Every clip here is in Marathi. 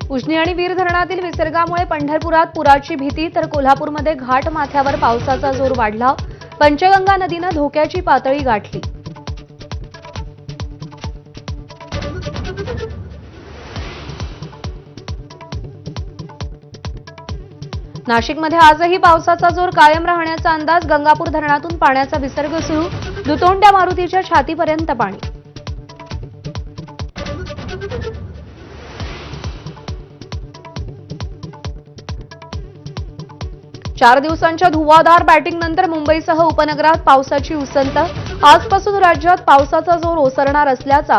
उजनी आणि वीर धरणातील विसर्गामुळे पंढरपुरात पुराची भीती, तर कोल्हापूरमध्ये घाट माथ्यावर पावसाचा जोर वाढला. पंचगंगा नदीनं धोक्याची पातळी गाठली. नाशिकमध्ये आजही पावसाचा जोर कायम राहण्याचा अंदाज. गंगापूर धरणातून पाण्याचा विसर्ग सुरू. दुतोंड्या मारुतीच्या छातीपर्यंत पाणी. चार दिवसांच्या धुवाधार बॅटिंगनंतर मुंबईसह उपनगरात पावसाची उसंत. आजपासून राज्यात पावसाचा जोर ओसरणार असल्याचा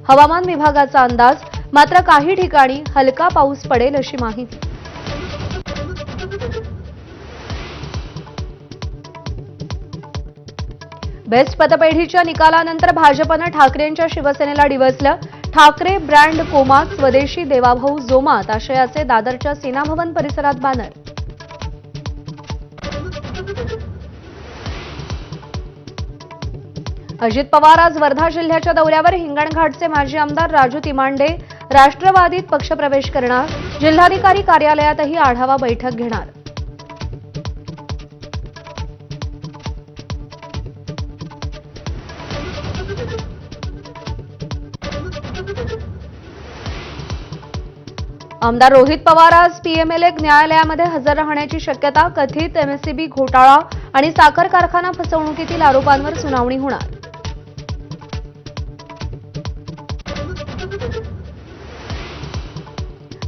हवामान विभागाचा अंदाज. मात्र काही ठिकाणी हलका पाऊस पडेल अशी माहिती. बेस्ट पतपेढीच्या निकालानंतर भाजपनं ठाकरेंच्या शिवसेनेला डिवचलं. ठाकरे ब्रँड कोमात, स्वदेशी देवाभाऊ जोमात आशयाचे दादरच्या सेना भवन परिसरात बॅनर. अजित पवार आज वर्धा जिल्ह्याच्या दौऱ्यावर. हिंगणघाटचे माजी आमदार राजू तिमांडे राष्ट्रवादीत पक्षप्रवेश करणार. जिल्हाधिकारी कार्यालयातही आढावा बैठक घेणार. आमदार रोहित पवार आज पीएमएलए न्यायालयामध्ये हजर राहण्याची शक्यता. कथित एमएससीबी घोटाळा आणि साखर कारखाना फसवणुकीतील आरोपांवर सुनावणी होणार.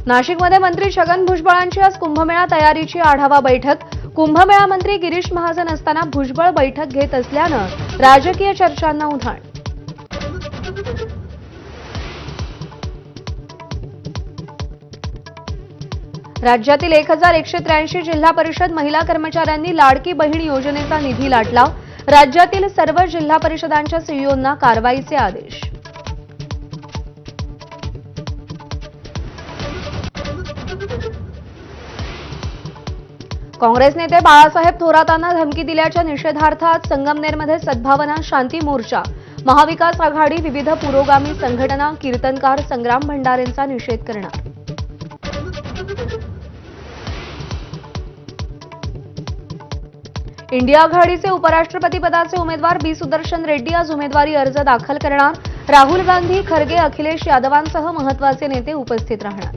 नाशिकमध्ये मंत्री छगन भुजबळांची आज कुंभमेळा तयारीची आढावा बैठक. कुंभमेळा मंत्री गिरीश महाजन असताना भुजबळ बैठक घेत असल्यानं राजकीय चर्चांना उधाण. राज्यातील 1183 जिल्हा परिषद महिला कर्मचाऱ्यांनी लाडकी बहीण योजनेचा निधी लाटला. राज्यातील सर्व जिल्हा परिषदांच्या सीईओंना कारवाईचे आदेश. काँग्रेस नेते बाळासाहेब थोरातांना धमकी दिल्याच्या निषेधार्थ आज संगमनेरमध्ये सद्भावना शांती मोर्चा. महाविकास आघाडी, विविध पुरोगामी संघटना, कीर्तनकार, संग्राम भंडारेंचा निषेध करणार. इंडिया आघाडीचे उपराष्ट्रपतीपदाचे उमेदवार बी सुदर्शन रेड्डी आज उमेदवारी अर्ज दाखल करणार. राहुल गांधी, खरगे, अखिलेश यादवांसह महत्त्वाचे नेते उपस्थित राहणार.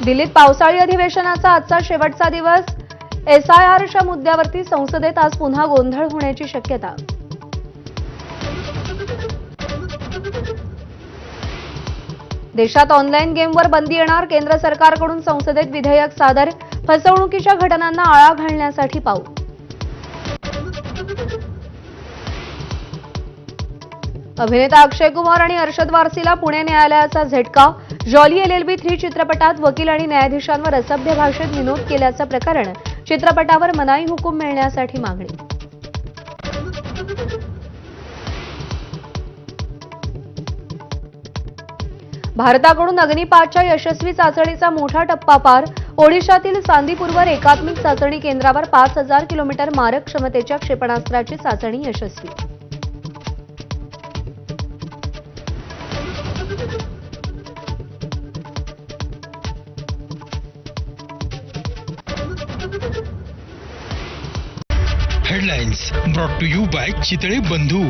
दिल्लीत पावसाळी अधिवेशनाचा आजचा शेवटचा दिवस. एसआयआरच्या मुद्द्यावरती संसदेत आज पुन्हा गोंधळ होण्याची शक्यता. देशात ऑनलाईन गेमवर बंदी येणार. केंद्र सरकारकडून संसदेत विधेयक सादर. फसवणुकीच्या घटनांना आळा घालण्यासाठी पाऊल. अभिनेता अक्षय कुमार आणि अरशद वारसीला पुणे न्यायालयाचा झटका. जॉली LLB 3 चित्रपटात वकील आणि न्यायाधीशांवर असभ्य भाषेत विनोद केल्याचं प्रकरण. चित्रपटावर मनाई हुकूम मिळण्यासाठी मागणी. भारताकडून अग्नी-5च्या यशस्वी चाचणीचा मोठा टप्पा पार. ओडिशातील चांदीपूरवर एकात्मिक चाचणी केंद्रावर 5000 किलोमीटर मारक क्षमतेच्या क्षेपणास्त्राची चाचणी यशस्वी. Headlines brought to you by Chitale बंधू.